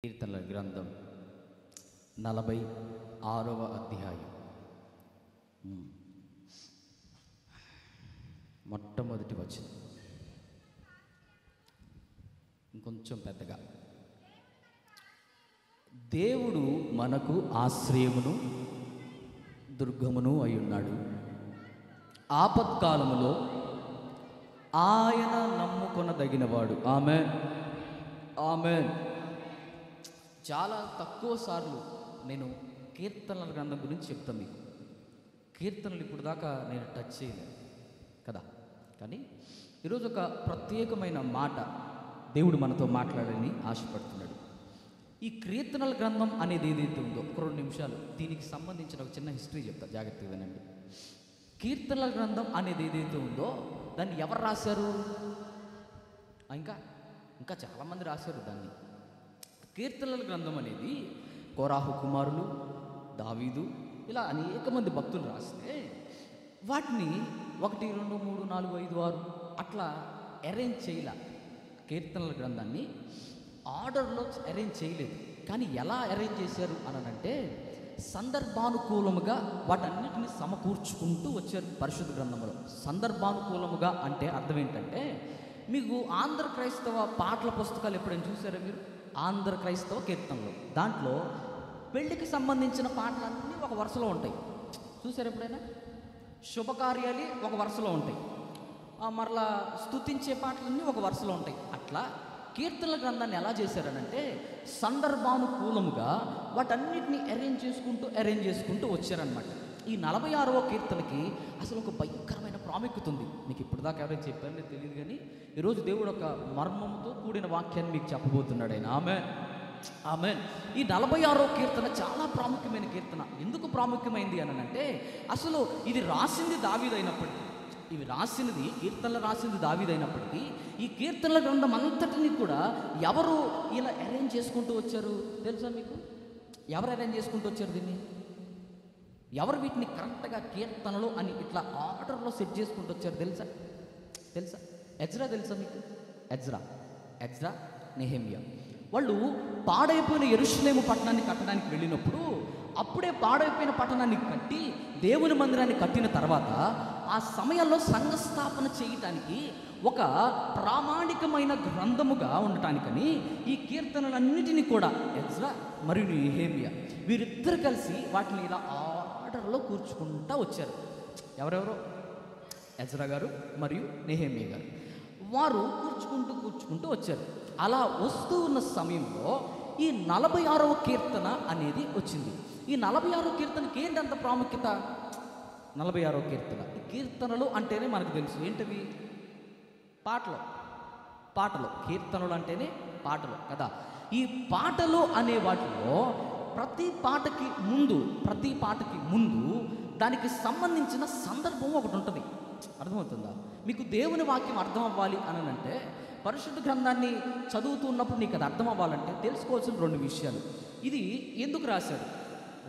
కీర్తనల గ్రంథం 46వ అధ్యాయం మొట్టమొదటి వచనం. ఇంకొంచెం పెద్దగా. దేవుడు మనకు ఆశ్రయమును దుర్గమును అయి ఉన్నాడు. ఆపత్కాలములో ఆయన నమ్ముకొనదగినవాడు. ఆమేన్, ఆమేన్. చాలా తక్కువ సార్లు నేను కీర్తనల గ్రంథం గురించి చెప్తాను మీకు. కీర్తనలు ఇప్పుడు దాకా నేను టచ్ చేయలేదు కదా, కానీ ఈరోజు ఒక ప్రత్యేకమైన మాట దేవుడు మనతో మాట్లాడాలని ఆశపడుతున్నాడు. ఈ కీర్తనల గ్రంథం అనేది ఏదైతే ఉందో, ఒక 2 నిమిషాలు దీనికి సంబంధించిన ఒక చిన్న హిస్టరీ చెప్తా, జాగ్రత్తగా వినండి. కీర్తనల గ్రంథం అనేది ఏదైతే ఉందో దాన్ని ఎవరు రాశారు? ఇంకా చాలామంది రాశారు దాన్ని. కీర్తనల గ్రంథం అనేది కోరాహు కుమారులు, దావీదు, ఇలా అనేక మంది భక్తులు రాస్తే వాటిని 1, 2, 3, 4, 5, 6 అట్లా అరేంజ్ చేయలే. కీర్తనల గ్రంథాన్ని ఆర్డర్లో అరేంజ్ చేయలేదు. కానీ ఎలా అరేంజ్ చేశారు అనంటే సందర్భానుకూలముగా వాటన్నిటిని సమకూర్చుకుంటూ వచ్చారు పరిశుద్ధ గ్రంథంలో. సందర్భానుకూలముగా అంటే అర్థం ఏంటంటే, మీకు ఆంధ్ర క్రైస్తవ పాటల పుస్తకాలు ఎప్పుడైనా చూసారా మీరు? ఆంధ్ర క్రైస్తవ కీర్తనలు, దాంట్లో పెళ్లికి సంబంధించిన పాటలన్నీ ఒక వరుసలో ఉంటాయి. చూసారు ఎప్పుడైనా? శుభకార్యాలు ఒక వరుసలో ఉంటాయి, మరలా స్తుతించే పాటలన్నీ ఒక వరుసలో ఉంటాయి. అట్లా కీర్తనల గ్రంథాన్ని ఎలా చేశారనంటే సందర్భానుకూలముగా వాటన్నిటిని అరేంజ్ చేసుకుంటూ వచ్చారనమాట. ఈ 46వ కీర్తనకి అసలు ఒక భయంకరమైన ప్రాముఖ్యత ఉంది. మీకు ఇప్పటిదాకా ఎవరైనా చెప్పారని తెలియదు, కానీ ఈరోజు దేవుడు ఒక మర్మంతో కూడిన వాక్యాన్ని మీకు చెప్పబోతున్నాడు ఆయన. ఆమేన్. ఈ 46వ కీర్తన చాలా ప్రాముఖ్యమైన కీర్తన. ఎందుకు ప్రాముఖ్యమైంది అనంటే, అసలు ఇది రాసింది దావీదైనప్పటికీ, కీర్తనలు రాసింది దావీదైనప్పటికీ, ఈ కీర్తనల గ్రంథం అంతటిని కూడా ఎవరు ఇలా అరేంజ్ చేసుకుంటూ వచ్చారు తెలుసా మీకు? ఎవరు అరేంజ్ చేసుకుంటూ వచ్చారు దీన్ని? ఎవరు వీటిని కరెక్ట్గా కీర్తనలు అని ఇట్లా ఆర్డర్లో సెట్ చేసుకుంటూ వచ్చారు తెలుసా? ఎజ్రా తెలుసా మీకు? ఎజ్రా, నెహెమ్యా వాళ్ళు పాడైపోయిన యెరూషలేము పట్టణాన్ని కట్టడానికి వెళ్ళినప్పుడు, అప్పుడే పాడైపోయిన పట్టణాన్ని కట్టి దేవుని మందిరాన్ని కట్టిన తర్వాత ఆ సమయంలో సంఘస్థాపన చేయటానికి ఒక ప్రామాణికమైన గ్రంథముగా ఉండటానికని ఈ కీర్తనలన్నిటినీ కూడా ఎజ్రా మరియు నెహెమ్యా వీరిద్దరు కలిసి వాటిని ఇలా ఆర్డర్లో కూర్చుకుంటూ వచ్చారు. ఎవరెవరో? ఎజ్రా గారు మరియు నెహెమ్యా గారు. వారు కూర్చుకుంటూ వచ్చారు. అలా వస్తూ ఉన్న సమయంలో ఈ 46వ కీర్తన అనేది వచ్చింది. ఈ 46వ కీర్తనకి ఏంటి అంత ప్రాముఖ్యత? 46వ కీర్తన, ఈ కీర్తనలు అంటేనే మనకు తెలుసు ఏంటవి? పాటలు. కీర్తనలు అంటేనే పాటలు కదా. ఈ పాటలు అనే వాటిలో ప్రతి పాటకి ముందు దానికి సంబంధించిన సందర్భం ఒకటి ఉంటుంది. అర్థమవుతుందా మీకు? దేవుని వాక్యం అర్థం అవ్వాలి అనంటే, పరిశుద్ధ గ్రంథాన్ని చదువుతున్నప్పుడు నీకు అది అర్థం అవ్వాలంటే తెలుసుకోవాల్సిన 2 విషయాలు. ఇది ఎందుకు రాశారు?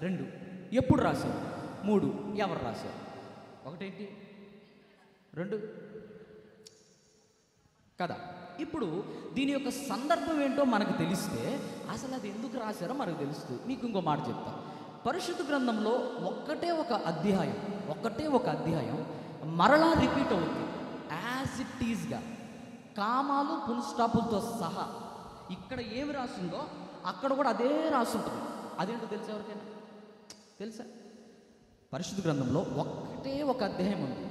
2 ఎప్పుడు రాశారు? 3 ఎవరు రాశారు? ఒకటేంటి? 2 కదా. ఇప్పుడు దీని యొక్క సందర్భం ఏంటో మనకు తెలిస్తే అసలు అది ఎందుకు రాశారో మనకు తెలుస్తుంది. మీకు ఇంకో మాట చెప్తా. పరిశుద్ధ గ్రంథంలో ఒక్కటే ఒక అధ్యాయం మరలా రిపీట్ అవుతుంది, యాజ్ ఇట్ ఈజ్గా, కామాలు పునఃస్టాపులతో సహా. ఇక్కడ ఏమి రాసిందో అక్కడ కూడా అదే రాసి ఉంటుంది. అదేంటో తెలుసా? ఎవరికైనా తెలుసా? పరిశుద్ధ గ్రంథంలో ఒక్కటే ఒక అధ్యాయం ఉంది,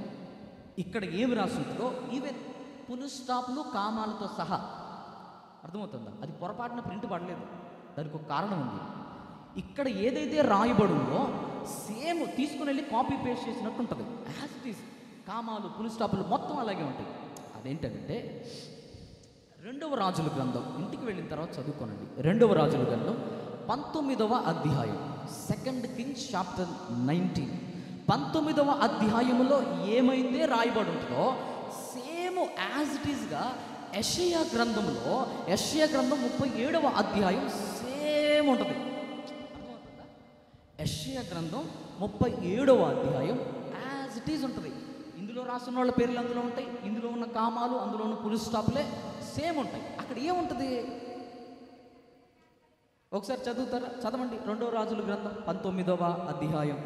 ఇక్కడ ఏమి రాసి ఉంటుందో ఈవెన్ పునఃస్టాపులు కామాలతో సహా. అర్థమవుతుందా? అది పొరపాటున ప్రింట్ పడలేదు, దానికి ఒక కారణం ఉంది. ఇక్కడ ఏదైతే రాయబడిందో సేమ్ తీసుకుని వెళ్ళి కాపీ పేస్ట్ చేసినట్టు ఉంటుంది. యాజ్ ఇట్ ఈస్, కామాలు పునఃస్టాపులు మొత్తం అలాగే ఉంటాయి. అదేంటంటే 2వ రాజుల గ్రంథం, ఇంటికి వెళ్ళిన తర్వాత చదువుకోనండి. 2వ రాజుల గ్రంథం 19వ అధ్యాయం, 2 Kings చాప్టర్ 19. 19వ అధ్యాయములో ఏమైతే రాయబడి ఉంటుందో సేమ్ యాజ్ ఇట్ ఈస్గా యెషయా గ్రంథం 37వ అధ్యాయం సేమ్ ఉంటుంది. అర్థమవుతుందా? యెషయా గ్రంథం 37వ అధ్యాయం యాజ్ ఇట్ ఈజ్ ఉంటుంది. ఇందులో రాసిన వాళ్ళ పేర్లు అందులో ఉంటాయి, ఇందులో ఉన్న కామాలు, అందులో ఉన్న పులి స్టాపులే సేమ్ ఉంటాయి. అక్కడ ఏముంటుంది? ఒకసారి చదువుతారా? చదవండి. 2వ రాజుల గ్రంథం 19వ అధ్యాయం.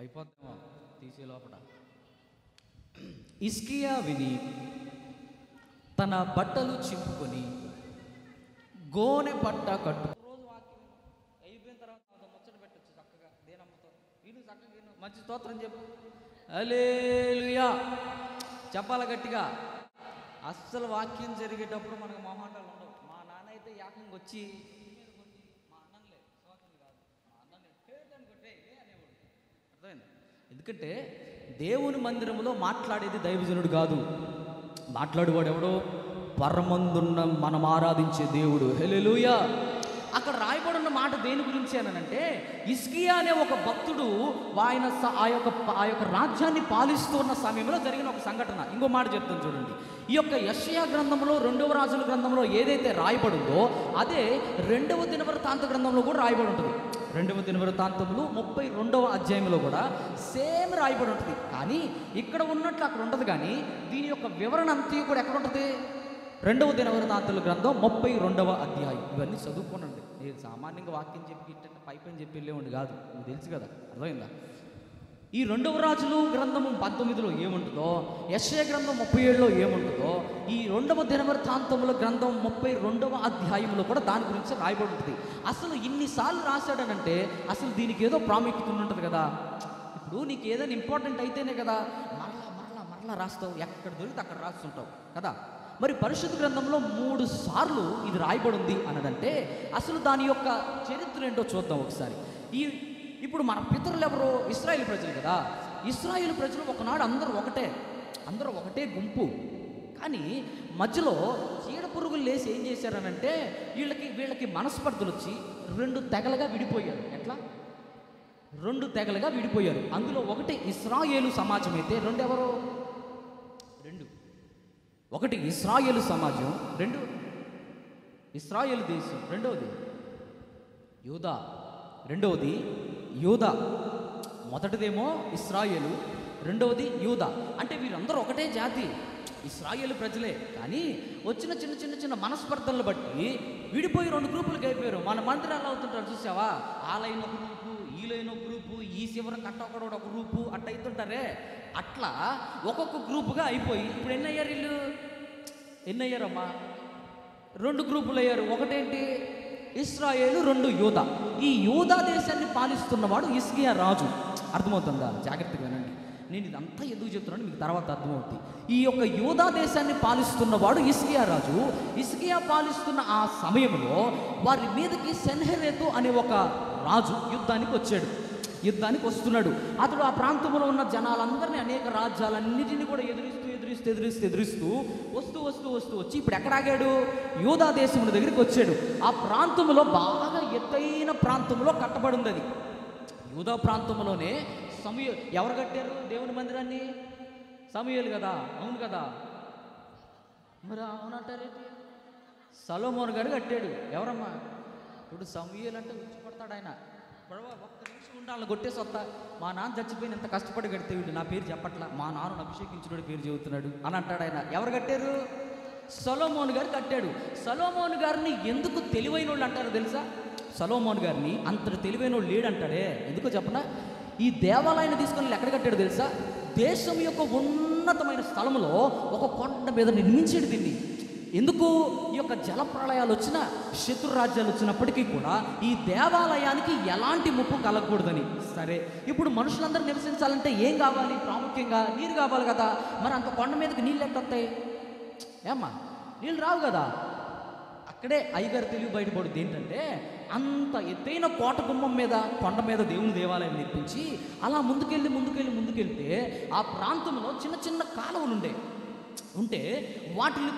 అయిపోద్దామా తీసే లోపల. హిజ్కియా విని తన బట్టలు చింపుకొని గోనె పట్ట కట్టు. రోజు వాక్యం అయిపోయిన తర్వాత ముచ్చట పెట్టచ్చు చక్కగా దేనమ్మతో. వీళ్ళు చక్కగా మంచి స్తోత్రం చెప్పు, హల్లెలూయా చెప్పాలి గట్టిగా. అస్సలు వాక్యం జరిగేటప్పుడు మనకు మొహాటాలు ఉండవు. మా నాన్న అయితే ఏకంగా వచ్చి మా అన్నలే స్తోత్రం కాదు, మా అన్నని పేరుని కొట్టే అనేవాడు. అర్థమైంది? ఎందుకంటే దేవుని మందిరంలో మాట్లాడేది దైవజనుడు కాదు, మాట్లాడేవాడు ఎవడో పరమందున్న మనం ఆరాధించే దేవుడు. హల్లెలూయా. అక్కడ రాయబడిన మాట దేని గురించి అనంటే, హిజ్కియా అనే ఒక భక్తుడు ఆయన ఆ యొక్క రాజ్యాన్ని పాలిస్తున్న సమయంలో జరిగిన ఒక సంఘటన. ఇంకో మాట చెప్తాను చూడండి. ఈ యొక్క యెషయా గ్రంథంలో 2వ రాజుల గ్రంథంలో ఏదైతే రాయబడిందో అదే 2వ దినవృత్తాంత గ్రంథంలో కూడా రాయబడి ఉంటుంది. 2వ దినవృత్తాంతములు 32వ అధ్యాయంలో కూడా సేమ్ రాయబడి ఉంటుంది. కానీ ఇక్కడ ఉన్నట్లు అక్కడ ఉంటుంది. కానీ దీని యొక్క వివరణ అంతా కూడా ఎక్కడ ఉంటుంది? 2వ దినవృత్తాంతుల గ్రంథం 32వ అధ్యాయం. ఇవన్నీ చదువుకోనండి. నేను సామాన్యంగా వాక్యం చెప్పి ఇట్ట పైపని చెప్పి వెళ్ళేవాడిని కాదు, మీకు తెలుసు కదా. అర్థమైందా? ఈ 2వ రాజులు గ్రంథము 19లో ఏముంటుందో, యెషయా గ్రంథం 37లో ఏముంటుందో, ఈ 2వ దినవృత్తాంతముల గ్రంథం 32వ అధ్యాయంలో కూడా దాని గురించి రాయబడి ఉంటుంది. అసలు ఇన్నిసార్లు రాశాడనంటే అసలు దీనికి ఏదో ప్రాముఖ్యత ఉంటుంది కదా. ఇప్పుడు నీకు ఏదైనా ఇంపార్టెంట్ అయితేనే కదా మరలా రాస్తావు, ఎక్కడ దొరికితే అక్కడ రాస్తుంటావు కదా. మరి పరిశుద్ధ గ్రంథంలో 3 సార్లు ఇది రాయబడి ఉంది అన్నదంటే అసలు దాని యొక్క చరిత్ర ఏంటో చూద్దాం ఒకసారి. ఇప్పుడు మన పితరులు ఎవరో ఇశ్రాయేలు ప్రజలు కదా. ఇశ్రాయేలు ప్రజలు ఒకనాడు అందరూ ఒకటే గుంపు. కానీ మధ్యలో చీడ పురుగులు లేసి ఏం చేశారనంటే వీళ్ళకి మనస్పర్ధలు వచ్చి 2 తెగలుగా విడిపోయారు. ఎట్లా? 2 తెగలుగా విడిపోయారు. అందులో ఒకటి ఇశ్రాయేలు సమాజం అయితే ఒకటి ఇశ్రాయేలు సమాజం, 2 ఇశ్రాయేలు దేశం, రెండవది యూదా. మొదటిదేమో ఇశ్రాయేలు, రెండవది యూదా. అంటే వీరందరూ ఒకటే జాతి, ఇశ్రాయేలు ప్రజలే. కానీ వచ్చిన చిన్న మనస్పర్ధలను బట్టి విడిపోయి 2 గ్రూపులకు అయిపోయారు. మన మందిరాలు అవుతుంటారు చూసావా, ఆ లైన్ ఒక గ్రూపు, ఈ లైన్ ఒక గ్రూపు, ఈ శివర కట్టొకడు ఒక గ్రూపు, అట్ట అవుతుంటారే. అట్లా ఒక్కొక్క గ్రూపుగా అయిపోయి ఇప్పుడు ఎన్నయ్యారమ్మా? 2 గ్రూపులు అయ్యారు. ఒకటేంటి? ఇశ్రాయేలు, 2 యూదా. ఈ యూదా దేశాన్ని పాలిస్తున్నవాడు హిజ్కియా రాజు. అర్థమవుతుందా? జాగ్రత్తగా వినండి. నేను ఇదంతా ఎందుకు చెప్తున్నాను మీకు తర్వాత అర్థమవుతుంది. ఈ యొక్క యూదా దేశాన్ని పాలిస్తున్నవాడు హిజ్కియా రాజు. హిజ్కియా పాలిస్తున్న ఆ సమయంలో వారి మీదకి సెన్హెరెతు అనే ఒక రాజు యుద్ధానికి వస్తున్నాడు. అతడు ఆ ప్రాంతంలో ఉన్న జనాలందరినీ, అనేక రాజ్యాలన్నిటిని కూడా ఎదురిస్తూ వస్తూ వచ్చి ఇప్పుడు ఎక్కడ ఆగాడు? యూదా దేశముల దగ్గరికి వచ్చాడు. ఆ ప్రాంతంలో బాగా ఎత్తైన ప్రాంతంలో కట్టబడి ఉంది అది. యూదా ప్రాంతంలోనే ఎవరు కట్టారు దేవుని మందిరాన్ని? సమూయేలు కదా. అవును కదా. మరి అవునంటారేంటి? సొలొమోను గారు కట్టాడు. ఎవరమ్మా? ఇప్పుడు సమూయేలు అంటే ఉచ్చిపడతాడు ఆయన. ఒక్క నిమిషం ఉండాలని కొట్టేసి వస్తా, మా నాన్న చచ్చిపోయిన ఎంత కష్టపడి కడితే వీళ్ళు నా పేరు చెప్పట్లా, మా నాన్నను అభిషేకించుడు పేరు చెబుతున్నాడు అని అంటాడు ఆయన. ఎవరు కట్టారు? సొలొమోను గారు కట్టాడు. సొలొమోను గారిని ఎందుకు తెలివైన వాళ్ళు అంటారో తెలుసా? సొలొమోను గారిని అంతటి తెలివైన వాళ్ళు లేడంటాడే. ఎందుకో చెప్పనా? ఈ దేవాలయాన్ని తీసుకొని ఎక్కడ కట్టాడు తెలుసా? దేశం యొక్క ఉన్నతమైన స్థలంలో ఒక కొండ మీద నిర్మించాడు దీన్ని. ఎందుకు? ఈ యొక్క జల ప్రళయాలు వచ్చినా, శత్రు రాజ్యాలు వచ్చినప్పటికీ కూడా ఈ దేవాలయానికి ఎలాంటి ముప్పు కలగకూడదని. సరే, ఇప్పుడు మనుషులందరూ నివసించాలంటే ఏం కావాలి? ప్రాముఖ్యంగా నీరు కావాలి కదా. మరి అంత కొండ మీదకి నీళ్ళు ఎట్టొస్తాయి? ఏమ్మా, నీళ్ళు రావు కదా. అక్కడే అయ్యగారు తెలివి బయటపడుద్ది. ఏంటంటే అంత ఎత్తైన కోట గుమ్మం మీద, కొండ మీద దేవుని దేవాలయం నిర్మించి అలా ముందుకెళ్తే ఆ ప్రాంతంలో చిన్న కాలువలు ఉంటే వాటిని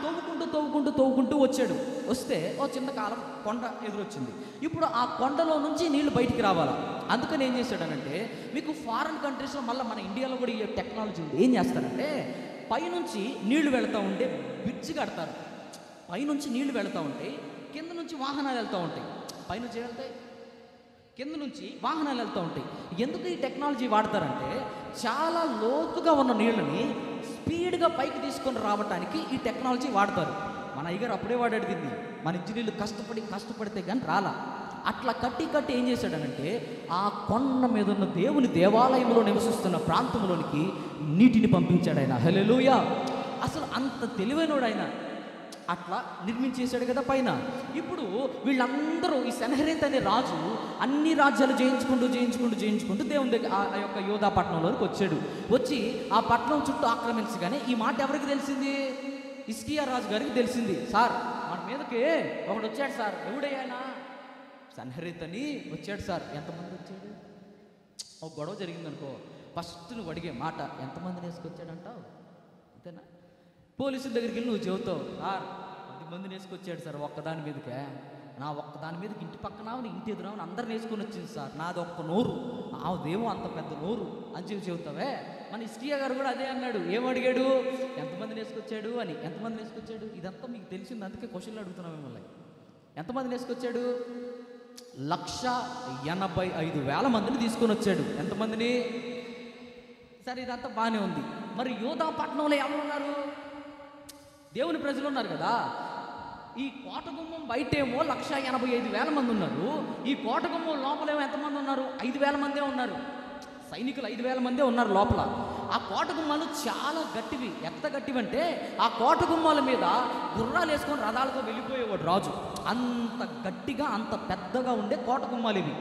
తవ్వుకుంటూ వచ్చాడు. వస్తే ఓ చిన్న కాలం కొండ ఎదురొచ్చింది. ఇప్పుడు ఆ కొండలో నుంచి నీళ్లు బయటికి రావాలా. అందుకని ఏం చేశాడనంటే, మీకు ఫారిన్ కంట్రీస్లో, మళ్ళీ మన ఇండియాలో కూడా ఈ టెక్నాలజీ ఉంది. ఏం చేస్తారంటే పైనుంచి నీళ్లు వెళుతూ ఉంటే బ్రిడ్జ్ కడతారు. పైనుంచి నీళ్లు వెళుతూ ఉంటాయి, కింద నుంచి వాహనాలు వెళ్తూ ఉంటాయి. పైనుంచి వెళ్తాయి, కింద నుంచి వాహనాలు వెళ్తూ ఉంటాయి. ఎందుకు ఈ టెక్నాలజీ వాడతారంటే చాలా లోతుగా ఉన్న నీళ్ళని స్పీడ్గా పైకి తీసుకొని రావడానికి ఈ టెక్నాలజీ వాడతారు. మన అయ్యగారు అప్పుడే వాడాడు దీన్ని. మన ఇంజనీర్లు కష్టపడితే కానీ రాలా. అట్లా కట్టి ఏం చేశాడనంటే ఆ కొండ మీద ఉన్న దేవుని దేవాలయంలో నివసిస్తున్న ప్రాంతంలోనికి నీటిని పంపించాడు ఆయన. హల్లెలూయా! అసలు అంత తెలివైనోడు ఆయన. అట్లా నిర్మించేశాడు కదా పైన. ఇప్పుడు వీళ్ళందరూ ఈ సెనహెరీత్ అనే రాజు అన్ని రాజ్యాలు జయించుకుంటూ దేవుని దగ్గర ఆ యొక్క యోధా పట్టణంలోకి వచ్చాడు. వచ్చి ఆ పట్టణం చుట్టూ ఆక్రమించగానే ఈ మాట ఎవరికి తెలిసింది? హిజ్కియా రాజు గారికి తెలిసింది. సార్, మన మీదకి ఒకడు వచ్చాడు సార్. ఎవడయ్యానా? సెనహెరీత్ అని వచ్చాడు సార్. ఎంతమంది వచ్చాడు? ఒక గొడవ జరిగిందనుకో, ఫస్ట్ నువ్వు అడిగే మాట ఎంతమందిని వేసుకొచ్చాడంటావు, అంతేనా? పోలీసుల దగ్గరికి వెళ్ళి నువ్వు చెబుతావు, సార్ 10 మందిని వేసుకొచ్చాడు సార్ ఒక్కదాని మీదకే. నా ఒక్కదాని మీదకి ఇంటి పక్కన ఇంటి ఎదురామని అందరిని వేసుకొని వచ్చింది సార్. నాది ఒక్క నోరు, ఆదేమో అంత పెద్ద నోరు అని చెబుతావే. మన హిజ్కియా గారు కూడా అదే అన్నాడు. ఏమడిగాడు? ఎంతమందిని వేసుకొచ్చాడు అని. ఎంతమందిని వేసుకొచ్చాడు? ఇదంతా మీకు తెలిసింది, అందుకే క్వశ్చన్లు అడుగుతున్నాం మిమ్మల్ని. ఎంతమందిని వేసుకొచ్చాడు? 185,000 మందిని తీసుకొని వచ్చాడు. ఎంతమందిని? సరే, ఇదంతా బాగానే ఉంది. మరి యోధా పట్టణంలో ఎవరు ఉన్నారు? దేవుని ప్రజలు ఉన్నారు కదా. ఈ కోటగుమ్మం బయటేమో 185,000 మంది ఉన్నారు. ఈ కోటగుమ్మం లోపలేమో ఎంతమంది ఉన్నారు? 5,000 మందే ఉన్నారు. సైనికులు 5,000 మందే ఉన్నారు లోపల. ఆ కోటగుమ్మాలు చాలా గట్టివి. ఎంత గట్టివంటే ఆ కోటగుమ్మాల మీద గుర్రాలు వేసుకొని రథాలతో వెళ్ళిపోయేవాడు రాజు. అంత గట్టిగా అంత పెద్దగా ఉండే కోటగుమ్మాలు ఇవి.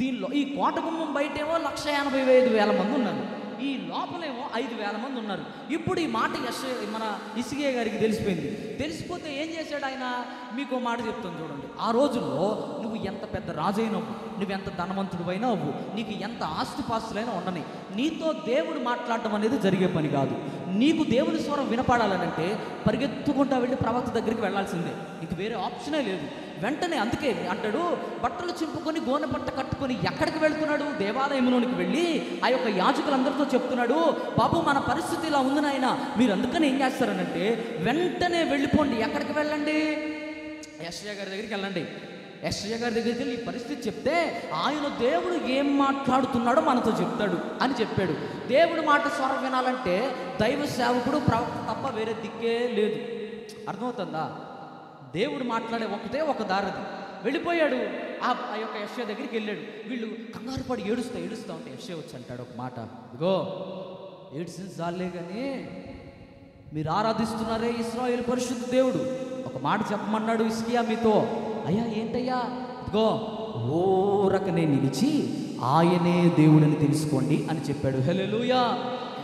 దీనిలో ఈ కోటగుమ్మం బయటేమో 185,000 మంది ఉన్నారు. ఈ లోపలేమో 5,000 మంది ఉన్నారు. ఇప్పుడు ఈ మాట మన హిజ్కియా గారికి తెలిసిపోయింది. తెలిసిపోతే ఏం చేశాడు ఆయన? మీకు మాట చెప్తాను చూడండి. ఆ రోజుల్లో నువ్వు ఎంత పెద్ద రాజైనవు, నువ్వెంత ధనవంతుడు అయినా అవ్వు, నీకు ఎంత ఆస్తిపాస్తులైనా ఉండని, నీతో దేవుడు మాట్లాడటం అనేది జరిగే పని కాదు. నీకు దేవుని స్వరం వినపడాలనంటే పరిగెత్తుకుంటా వెళ్ళి ప్రవక్త దగ్గరికి వెళ్ళాల్సిందే. నీకు వేరే ఆప్షనే లేదు. వెంటనే అందుకే అంటాడు, బట్టలు చింపుకొని గోనె బట్ట కట్టుకొని ఎక్కడికి వెళ్తున్నాడు? దేవాలయంలోనికి వెళ్ళి ఆ యొక్క యాజకులందరితో చెప్తున్నాడు, బాబు మన పరిస్థితి ఇలా ఉంది నాయన, మీరు అందుకని ఏం చేస్తారనంటే వెంటనే వెళ్ళిపోండి. ఎక్కడికి వెళ్ళండి? యెషయా గారి దగ్గరికి వెళ్ళండి. యెషయా గారి దగ్గరికి వెళ్ళి ఈ పరిస్థితి చెప్తే ఆయన దేవుడు ఏం మాట్లాడుతున్నాడో మనతో చెప్తాడు అని చెప్పాడు. దేవుడు మాట స్వరం వినాలంటే దైవ సేవకుడు ప్రవక్త తప్ప వేరే దిక్కే లేదు. అర్థమవుతుందా? దేవుడు మాట్లాడే ఒకటే ఒక దారిది. వెళ్ళిపోయాడు. ఆ యొక్క యెషయా దగ్గరికి వెళ్ళాడు. వీళ్ళు కంగారు పడి ఏడుస్తూ ఉంటే యెషయా వచ్చి అంటాడు ఒక మాట, ఇదిగో ఏడ్చింది చాలే కానీ మీరు ఆరాధిస్తున్నారే ఇశ్రాయేలు పరిశుద్ధ దేవుడు, ఒక మాట చెప్పమన్నాడు హిజ్కియా మీతో. అయ్యా ఏంటయ్యా? ఇదిగో ఓరకనే నిలిచి ఆయనే దేవుడని తెలుసుకోండి అని చెప్పాడు. హల్లెలూయా!